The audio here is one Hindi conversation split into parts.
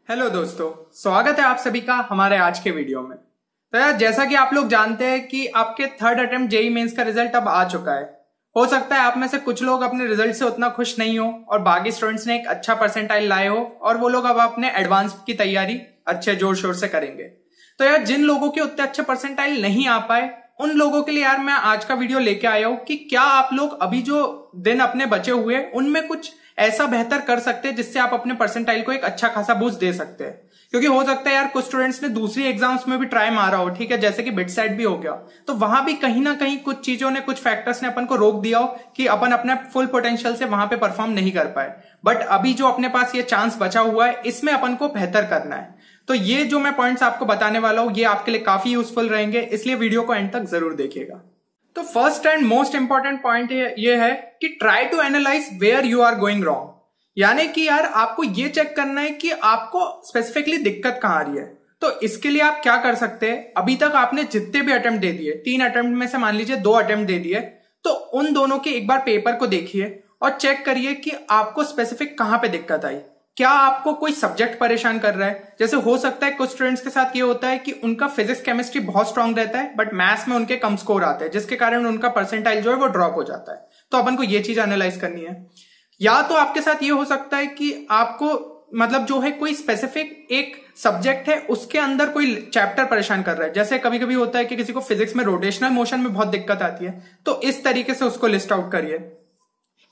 हेलो दोस्तों, स्वागत है आप सभी का हमारे आज के वीडियो में। तो यार, जैसा कि आप लोग जानते हैं कि आपके थर्ड अटेम्प्ट जेईई मेंस का रिजल्ट अब आ चुका है। हो सकता है आप में से कुछ लोग अपने रिजल्ट से उतना खुश नहीं हो और बाकी स्टूडेंट्स ने एक अच्छा परसेंटाइल लाए हो और वो लोग अब अपने एडवांस की तैयारी अच्छे जोर शोर से करेंगे। तो यार, जिन लोगों के उतने अच्छे परसेंटाइल नहीं आ पाए उन लोगों के लिए यार मैं आज का वीडियो लेके आया हूं कि क्या आप लोग अभी जो दिन अपने बचे हुए उनमें कुछ ऐसा बेहतर कर सकते हैं जिससे आप अपने परसेंटाइल को एक अच्छा खासा बूस्ट दे सकते हैं। क्योंकि हो सकता है यार कुछ स्टूडेंट्स ने दूसरी एग्जाम्स में भी ट्राई मारा हो, ठीक है, जैसे कि बिट सेट भी हो गया, तो वहां भी कहीं ना कहीं कुछ चीजों ने, कुछ फैक्टर्स ने अपन को रोक दिया हो कि अपन अपने फुल पोटेंशियल से वहां पे परफॉर्म नहीं कर पाए। बट अभी जो अपने पास ये चांस बचा हुआ है इसमें अपन को बेहतर करना है। तो ये जो मैं पॉइंट्स आपको बताने वाला हूं ये आपके लिए काफी यूजफुल रहेंगे, इसलिए वीडियो को एंड तक जरूर देखिएगा। तो first and most important point ये है कि try to analyse where you are going wrong. यानी कि यार आपको ये चेक करना है कि आपको स्पेसिफिकली दिक्कत कहां आ रही है। तो इसके लिए आप क्या कर सकते हैं, अभी तक आपने जितने भी अटेम्प्ट दे दिए, 3 अटेम्प्ट में से मान लीजिए 2 अटेम्प्ट दे दिए, तो उन दोनों के एक बार पेपर को देखिए और चेक करिए कि आपको स्पेसिफिक कहां पे दिक्कत आई। क्या आपको कोई सब्जेक्ट परेशान कर रहा है? जैसे हो सकता है कुछ स्टूडेंट्स के साथ ये होता है कि उनका फिजिक्स केमिस्ट्री बहुत स्ट्रांग रहता है बट मैथ्स में उनके कम स्कोर आते हैं, जिसके कारण उनका परसेंटाइल जो है वो ड्रॉप हो जाता है। तो अपन को ये चीज एनालाइज करनी है। या तो आपके साथ ये हो सकता है कि आपको मतलब जो है कोई स्पेसिफिक एक सब्जेक्ट है उसके अंदर कोई चैप्टर परेशान कर रहा है। जैसे कभी कभी होता है कि किसी को फिजिक्स में रोटेशनल मोशन में बहुत दिक्कत आती है, तो इस तरीके से उसको लिस्ट आउट करिए।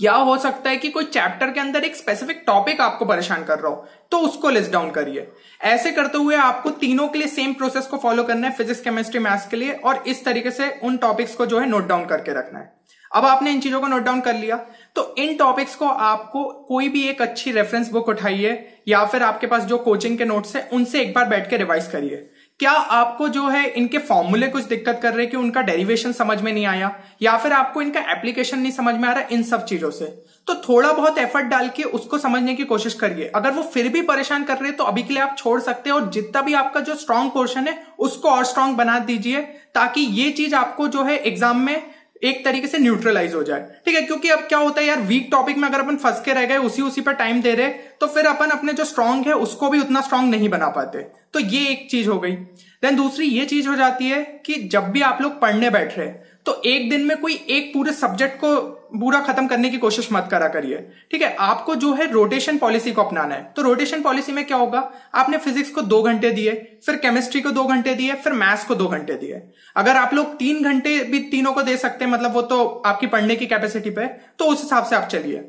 या हो सकता है कि कोई चैप्टर के अंदर एक स्पेसिफिक टॉपिक आपको परेशान कर रहा हो, तो उसको लिस्ट डाउन करिए। ऐसे करते हुए आपको तीनों के लिए सेम प्रोसेस को फॉलो करना है, फिजिक्स केमिस्ट्री मैथ्स के लिए, और इस तरीके से उन टॉपिक्स को जो है नोट डाउन करके रखना है। अब आपने इन चीजों को नोट डाउन कर लिया तो इन टॉपिक्स को आपको कोई भी एक अच्छी रेफरेंस बुक उठाइए या फिर आपके पास जो कोचिंग के नोट्स है उनसे एक बार बैठ के रिवाइज करिए। क्या आपको जो है इनके फॉर्मूले कुछ दिक्कत कर रहे हैं कि उनका डेरिवेशन समझ में नहीं आया, या फिर आपको इनका एप्लीकेशन नहीं समझ में आ रहा, इन सब चीजों से तो थोड़ा बहुत एफर्ट डाल के उसको समझने की कोशिश करिए। अगर वो फिर भी परेशान कर रहे हैं तो अभी के लिए आप छोड़ सकते हैं और जितना भी आपका जो स्ट्रांग पोर्शन है उसको और स्ट्रांग बना दीजिए, ताकि ये चीज आपको जो है एग्जाम में एक तरीके से न्यूट्रलाइज हो जाए। ठीक है, क्योंकि अब क्या होता है यार, वीक टॉपिक में अगर अपन फंस के रह गए, उसी पर टाइम दे रहे, तो फिर अपन अपने जो स्ट्रांग है उसको भी उतना स्ट्रांग नहीं बना पाते। तो ये एक चीज हो गई। देन दूसरी ये चीज हो जाती है कि जब भी आप लोग पढ़ने बैठ रहे तो एक दिन में कोई एक पूरे सब्जेक्ट को पूरा खत्म करने की कोशिश मत करा करिए। ठीक है, आपको जो है रोटेशन पॉलिसी को अपनाना है। तो रोटेशन पॉलिसी में क्या होगा, आपने फिजिक्स को 2 घंटे दिए, फिर केमिस्ट्री को 2 घंटे दिए, फिर मैथ्स को 2 घंटे दिए। अगर आप लोग 3 घंटे भी तीनों को दे सकते हैं, मतलब वो तो आपकी पढ़ने की कैपेसिटी पे, तो उस हिसाब से आप चलिए।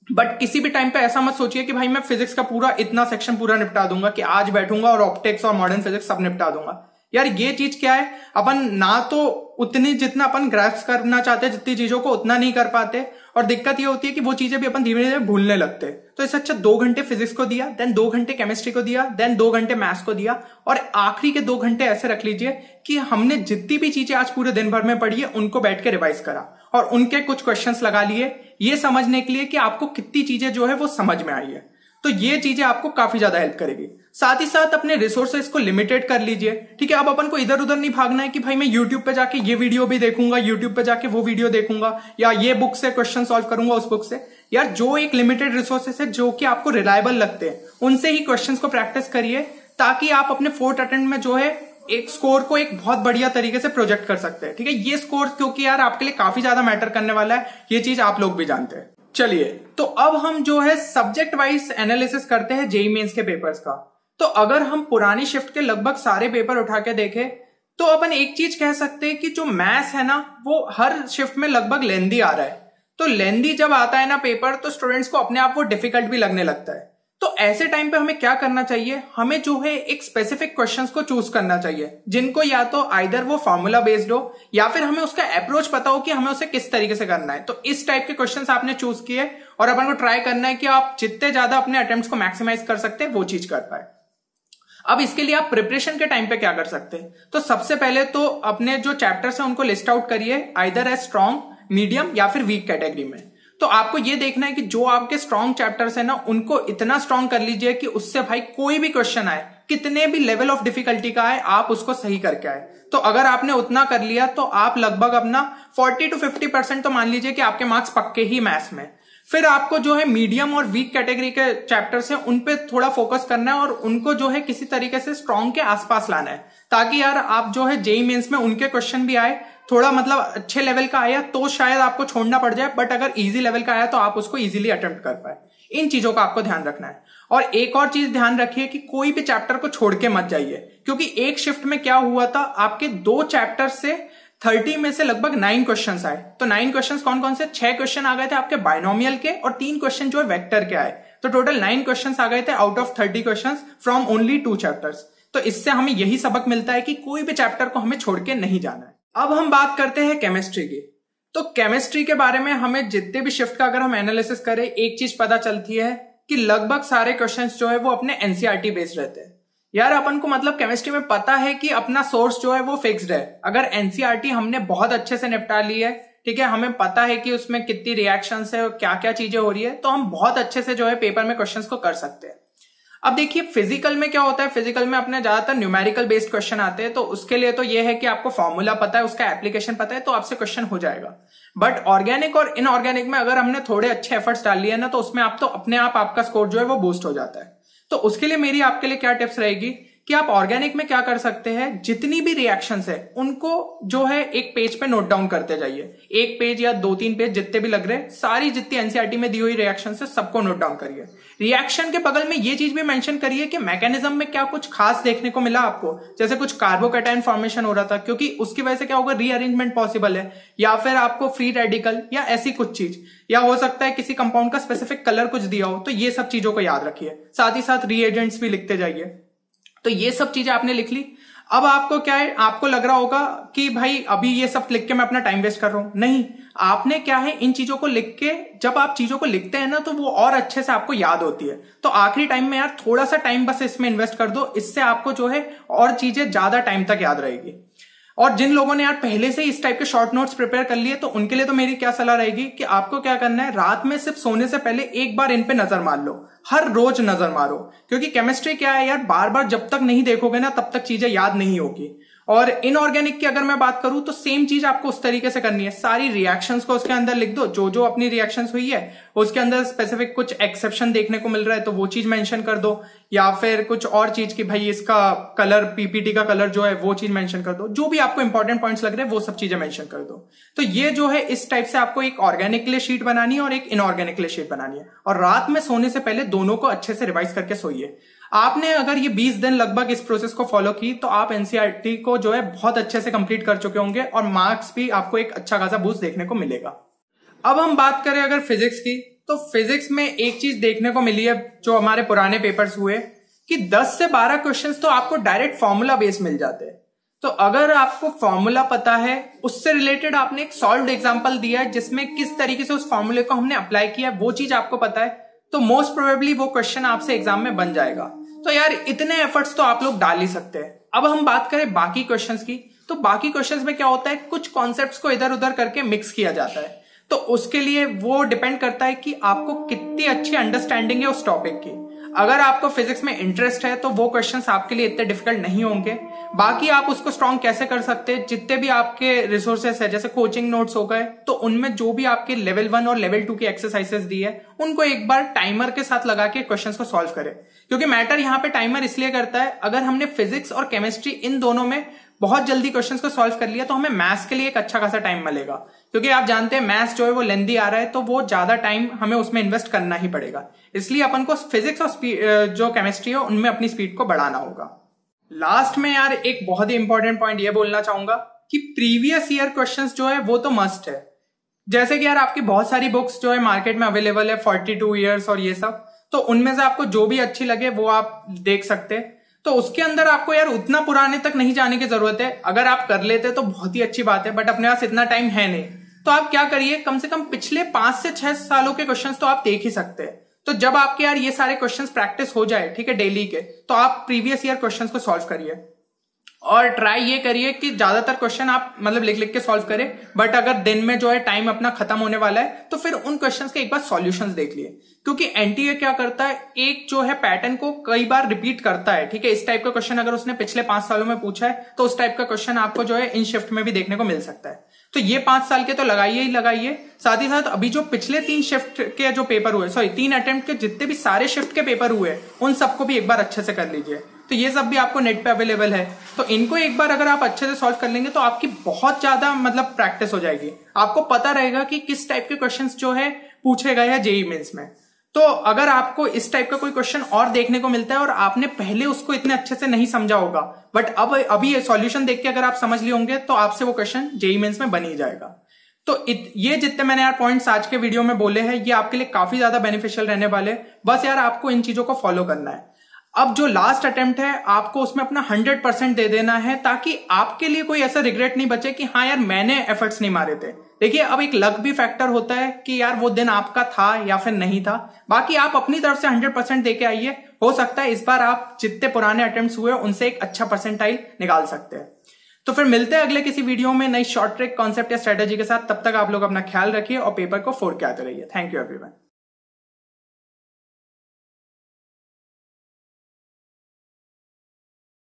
बट किसी भी टाइम पे ऐसा मत सोचिए कि भाई मैं फिजिक्स का पूरा इतना सेक्शन पूरा निपटा दूंगा कि आज बैठूंगा और ऑप्टिक्स और मॉडर्न फिजिक्स सब निपटा दूंगा। यार ये चीज क्या है, अपन ना तो उतनी जितना अपन ग्रास्प करना चाहते हैं जितनी चीजों को उतना नहीं कर पाते, और दिक्कत ये होती है कि वो चीजें भी अपन धीरे धीरे भूलने लगते। तो इससे अच्छा 2 घंटे फिजिक्स को दिया, देन 2 घंटे केमिस्ट्री को दिया, देन 2 घंटे मैथ्स को दिया, और आखिरी के 2 घंटे ऐसे रख लीजिए कि हमने जितनी भी चीजें आज पूरे दिन भर में पढ़ी है उनको बैठ के रिवाइज करा और उनके कुछ क्वेश्चंस लगा लिए, ये समझने के लिए कि आपको कितनी चीजें जो है वो समझ में आई है। तो ये चीजें आपको काफी ज्यादा हेल्प करेगी। साथ ही साथ अपने रिसोर्सेज को लिमिटेड कर लीजिए। ठीक है, अब अपन को इधर उधर नहीं भागना है कि भाई मैं यूट्यूब पे जाके ये वीडियो भी देखूंगा, यूट्यूब पे जाके वो वीडियो देखूंगा, या ये बुक से क्वेश्चन सॉल्व करूंगा उस बुक से। यार जो एक लिमिटेड रिसोर्सेज है जो कि आपको रिलायबल लगते हैं उनसे ही क्वेश्चंस को प्रैक्टिस करिए, ताकि आप अपने 4th अटेम्प्ट में जो है एक स्कोर को एक बहुत बढ़िया तरीके से प्रोजेक्ट कर सकते हैं। ठीक है, ये स्कोर क्योंकि यार आपके लिए काफी ज्यादा मैटर करने वाला है, ये चीज आप लोग भी जानते हैं। चलिए, तो अब हम जो है सब्जेक्ट वाइज एनालिसिस करते हैं जेईई मेंस के पेपर्स का। तो अगर हम पुरानी शिफ्ट के लगभग सारे पेपर उठा के देखें तो अपन एक चीज कह सकते हैं कि जो मैथ्स है ना वो हर शिफ्ट में लगभग लेंदी आ रहा है। तो लेंदी जब आता है ना पेपर, तो स्टूडेंट्स को अपने आप वो डिफिकल्ट भी लगने लगता है। तो ऐसे टाइम पे हमें क्या करना चाहिए, हमें जो है एक स्पेसिफिक क्वेश्चंस को चूज करना चाहिए जिनको या तो आइदर वो फॉर्मूला बेस्ड हो या फिर हमें उसका अप्रोच पता हो कि हमें उसे किस तरीके से करना है। तो इस टाइप के क्वेश्चंस आपने चूज किए और अपन को ट्राई करना है कि आप जितने ज्यादा अपने अटेम्प्ट्स को मैक्सिमाइज कर सकते हैं वो चीज कर पाए। अब इसके लिए आप प्रिपरेशन के टाइम पे क्या कर सकते हैं, तो सबसे पहले तो अपने जो चैप्टर्स हैं उनको लिस्ट आउट करिए, आइदर एज स्ट्रॉन्ग, मीडियम या फिर वीक कैटेगरी में। तो आपको ये देखना है कि जो आपके स्ट्रॉन्ग चैप्टर्स है ना उनको इतना स्ट्रॉन्ग कर लीजिए कि उससे भाई कोई भी क्वेश्चन आए, कितने भी लेवल ऑफ डिफिकल्टी का आए, आप उसको सही करके आए। तो अगर आपने उतना कर लिया तो आप लगभग अपना 40 to 50% तो मान लीजिए कि आपके मार्क्स पक्के ही मैथ्स में। फिर आपको जो है मीडियम और वीक कैटेगरी के चैप्टर्स हैं उन पे थोड़ा फोकस करना है और उनको जो है किसी तरीके से स्ट्रॉन्ग के आसपास लाना है, ताकि यार आप जो है जेईई मेंस में उनके क्वेश्चन भी आए, थोड़ा मतलब अच्छे लेवल का आया तो शायद आपको छोड़ना पड़ जाए, बट अगर इजी लेवल का आया तो आप उसको इजीली अटेम्प्ट कर पाए। इन चीजों का आपको ध्यान रखना है। और एक और चीज ध्यान रखिए कि कोई भी चैप्टर को छोड़ के मत जाइए, क्योंकि एक शिफ्ट में क्या हुआ था, आपके 2 चैप्टर से 30 में से लगभग 9 क्वेश्चंस आए। तो 9 क्वेश्चंस कौन कौन से, 6 क्वेश्चन आ गए थे आपके बायनोमियल के और 3 क्वेश्चन जो है वेक्टर के आए। तो टोटल 9 क्वेश्चंस आ गए थे out of 30 questions from only 2 chapters. तो इससे हमें यही सबक मिलता है कि कोई भी चैप्टर को हमें छोड़ के नहीं जाना है। अब हम बात करते हैं केमिस्ट्री की। तो केमिस्ट्री के बारे में हमें जितने भी शिफ्ट का अगर हम एनालिसिस करें, एक चीज पता चलती है कि लगभग सारे क्वेश्चंस जो है वो अपने एनसीईआरटी बेस्ड रहते हैं। यार अपन को मतलब केमिस्ट्री में पता है कि अपना सोर्स जो है वो फिक्स्ड है। अगर एनसीईआरटी हमने बहुत अच्छे से निपटा ली है, ठीक है, हमें पता है कि उसमें कितनी रिएक्शंस है और क्या क्या चीजें हो रही है, तो हम बहुत अच्छे से जो है पेपर में क्वेश्चंस को कर सकते हैं। अब देखिए फिजिकल में क्या होता है, फिजिकल में अपने ज्यादातर न्यूमेरिकल बेस्ड क्वेश्चन आते हैं। तो उसके लिए तो ये है कि आपको फॉर्मूला पता है, उसका एप्लीकेशन पता है, तो आपसे क्वेश्चन हो जाएगा। बट ऑर्गेनिक और इनऑर्गेनिक में अगर हमने थोड़े अच्छे एफर्ट्स डाल लिए ना, तो उसमें आप तो अपने आप आपका स्कोर जो है वो बूस्ट हो जाता है। तो उसके लिए मेरी आपके लिए क्या टिप्स रहेगी कि आप ऑर्गेनिक में क्या कर सकते हैं, जितनी भी रिएक्शंस है उनको जो है एक पेज पे नोट डाउन करते जाइए। एक पेज या 2-3 पेज जितने भी लग रहे हैं, सारी जितनी एनसीईआरटी में दी हुई रिएक्शंस है सबको नोट डाउन करिए। रिएक्शन के बगल में ये चीज भी मेंशन करिए कि मैकेनिज्म में क्या कुछ खास देखने को मिला आपको, जैसे कुछ कार्बोकैटायन फॉर्मेशन हो रहा था, क्योंकि उसकी वजह से क्या होगा, रीअरेंजमेंट पॉसिबल है, या फिर आपको फ्री रेडिकल या ऐसी कुछ चीज, या हो सकता है किसी कंपाउंड का स्पेसिफिक कलर कुछ दिया हो। तो ये सब चीजों को याद रखिए, साथ ही साथ रीएजेंट्स भी लिखते जाइए। तो ये सब चीजें आपने लिख ली। अब आपको क्या है, आपको लग रहा होगा कि भाई अभी ये सब लिख के मैं अपना टाइम वेस्ट कर रहा हूं। नहीं, आपने क्या है, इन चीजों को लिख के जब आप चीजों को लिखते हैं ना, तो वो और अच्छे से आपको याद होती है। तो आखिरी टाइम में यार थोड़ा सा टाइम बस इसमें इन्वेस्ट कर दो, इससे आपको जो है और चीजें ज्यादा टाइम तक याद रहेगी। और जिन लोगों ने यार पहले से इस टाइप के शॉर्ट नोट्स प्रिपेयर कर लिए, तो उनके लिए तो मेरी क्या सलाह रहेगी कि आपको क्या करना है, रात में सिर्फ सोने से पहले एक बार इन पे नजर मार लो, हर रोज नजर मारो। क्योंकि केमिस्ट्री क्या है यार, बार बार जब तक नहीं देखोगे ना तब तक चीजें याद नहीं होगी। और इनऑर्गेनिक की अगर मैं बात करूं तो सेम चीज आपको उस तरीके से करनी है, सारी रिएक्शंस को उसके अंदर लिख दो, जो जो अपनी रिएक्शंस हुई है उसके अंदर स्पेसिफिक कुछ एक्सेप्शन देखने को मिल रहा है तो वो चीज मेंशन कर दो, या फिर कुछ और चीज की भाई इसका कलर, पीपीटी का कलर जो है वो चीज मेंशन कर दो। जो भी आपको इंपॉर्टेंट पॉइंट्स लग रहे हैं वो सब चीजें मेंशन कर दो। तो ये जो है इस टाइप से आपको एक ऑर्गेनिक के लिए शीट बनानी है और एक इनऑर्गेनिक के लिए शीट बनानी है। और रात में सोने से पहले दोनों को अच्छे से रिवाइज करके सोइए। आपने अगर ये 20 दिन लगभग इस प्रोसेस को फॉलो की तो आप एनसीईआरटी को जो है बहुत अच्छे से कंप्लीट कर चुके होंगे और मार्क्स भी आपको एक अच्छा खासा बूस्ट देखने को मिलेगा। अब हम बात करें अगर फिजिक्स की, तो फिजिक्स में एक चीज देखने को मिली है जो हमारे पुराने पेपर्स हुए कि 10 से 12 क्वेश्चंस तो आपको डायरेक्ट फॉर्मूला बेस मिल जाते हैं। तो अगर आपको फॉर्मूला पता है, उससे रिलेटेड आपने एक सॉल्व्ड एग्जांपल दिया है जिसमें किस तरीके से उस फॉर्मूले को हमने अप्लाई किया है, वो चीज आपको पता है, तो मोस्ट प्रोबेबली वो क्वेश्चन आपसे एग्जाम में बन जाएगा। तो यार इतने एफर्ट्स तो आप लोग डाल ही सकते हैं। अब हम बात करें बाकी क्वेश्चंस की, तो बाकी क्वेश्चंस में क्या होता है, कुछ कॉन्सेप्ट्स को इधर उधर करके मिक्स किया जाता है। तो उसके लिए वो डिपेंड करता है कि आपको कितनी अच्छी अंडरस्टैंडिंग है उस टॉपिक की। अगर आपको फिजिक्स में इंटरेस्ट है तो वो क्वेश्चंस आपके लिए इतने डिफिकल्ट नहीं होंगे। बाकी आप उसको स्ट्रॉन्ग कैसे कर सकते हैं, जितने भी आपके रिसोर्सेस है, जैसे कोचिंग नोट्स हो गए, तो उनमें जो भी आपके लेवल 1 और लेवल 2 की एक्सरसाइजेस दी है उनको एक बार टाइमर के साथ लगा के क्वेश्चंस को सॉल्व करें। क्योंकि मैटर यहाँ पे टाइमर इसलिए करता है, अगर हमने फिजिक्स और केमिस्ट्री इन दोनों में बहुत जल्दी क्वेश्चंस को सॉल्व कर लिया तो हमें मैथ्स के लिए एक अच्छा खासा टाइम मिलेगा। क्योंकि आप जानते हैं मैथ्स जो है वो लेंदी आ रहा है, तो वो ज्यादा टाइम हमें उसमें इन्वेस्ट करना ही पड़ेगा। इसलिए अपन को फिजिक्स और जो केमिस्ट्री है उनमें अपनी स्पीड को बढ़ाना होगा। लास्ट में यार एक बहुत ही इंपॉर्टेंट पॉइंट ये बोलना चाहूंगा कि प्रीवियस ईयर क्वेश्चंस जो है वो तो मस्ट है। जैसे कि यार आपकी बहुत सारी बुक्स जो है मार्केट में अवेलेबल है, 42 ईयर्स और ये सब, तो उनमें से आपको जो भी अच्छी लगे वो आप देख सकते हैं। तो उसके अंदर आपको यार उतना पुराने तक नहीं जाने की जरूरत है। अगर आप कर लेते तो बहुत ही अच्छी बात है, बट अपने पास इतना टाइम है नहीं। तो आप क्या करिए, कम से कम पिछले 5 से 6 सालों के क्वेश्चंस तो आप देख ही सकते हैं। तो जब आपके यार ये सारे क्वेश्चंस प्रैक्टिस हो जाए, ठीक है, डेली के, तो आप प्रीवियस ईयर क्वेश्चंस को सॉल्व करिए। और ट्राई ये करिए कि ज्यादातर क्वेश्चन आप मतलब लिख लिख के सॉल्व करें। बट अगर दिन में जो है टाइम अपना खत्म होने वाला है तो फिर उन क्वेश्चंस के एक बार सॉल्यूशंस देख लिए। क्योंकि एनटीए क्या करता है, एक जो है पैटर्न को कई बार रिपीट करता है, ठीक है। इस टाइप का क्वेश्चन अगर उसने पिछले 5 सालों में पूछा है तो उस टाइप का क्वेश्चन आपको जो है इन शिफ्ट में भी देखने को मिल सकता है। तो ये 5 साल के तो लगाइए ही लगाइए, साथ ही साथ अभी जो पिछले 3 शिफ्ट के जो पेपर हुए, 3 अटेम्प्ट के जितने भी सारे शिफ्ट के पेपर हुए, उन सबको भी एक बार अच्छे से कर लीजिए। तो ये सब भी आपको नेट पे अवेलेबल है, तो इनको एक बार अगर आप अच्छे से सॉल्व कर लेंगे तो आपकी बहुत ज्यादा मतलब प्रैक्टिस हो जाएगी। आपको पता रहेगा कि किस टाइप के क्वेश्चंस जो है पूछे गए हैं जेईई मेंस में। तो अगर आपको इस टाइप का कोई क्वेश्चन और देखने को मिलता है और आपने पहले उसको इतने अच्छे से नहीं समझा होगा, बट अब अभी ये सॉल्यूशन देख के अगर आप समझ लिए होंगे तो आपसे वो क्वेश्चन जेईई मेंस में बन ही जाएगा। तो ये जितने मैंने यार पॉइंट्स आज के वीडियो में बोले हैं, ये आपके लिए काफी ज्यादा बेनिफिशियल रहने वाले। बस यार आपको इन चीजों को फॉलो करना है। अब जो लास्ट अटेम्प्ट है आपको उसमें अपना 100% दे देना है, ताकि आपके लिए कोई ऐसा रिग्रेट नहीं बचे कि हाँ यार मैंने एफर्ट्स नहीं मारे थे। देखिए अब एक लक भी फैक्टर होता है कि यार वो दिन आपका था या फिर नहीं था, बाकी आप अपनी तरफ से 100% दे के आइए। हो सकता है इस बार आप जितने पुराने अटेम्प्ट्स हुए उनसे एक अच्छा परसेंटाइल निकाल सकते हैं। तो फिर मिलते हैं अगले किसी वीडियो में नई शॉर्ट ट्रिक, कॉन्सेप्ट या स्ट्रेटेजी के साथ। तब तक आप लोग अपना ख्याल रखिए और पेपर को फोड़ के आते रहिए। Thank you everyone.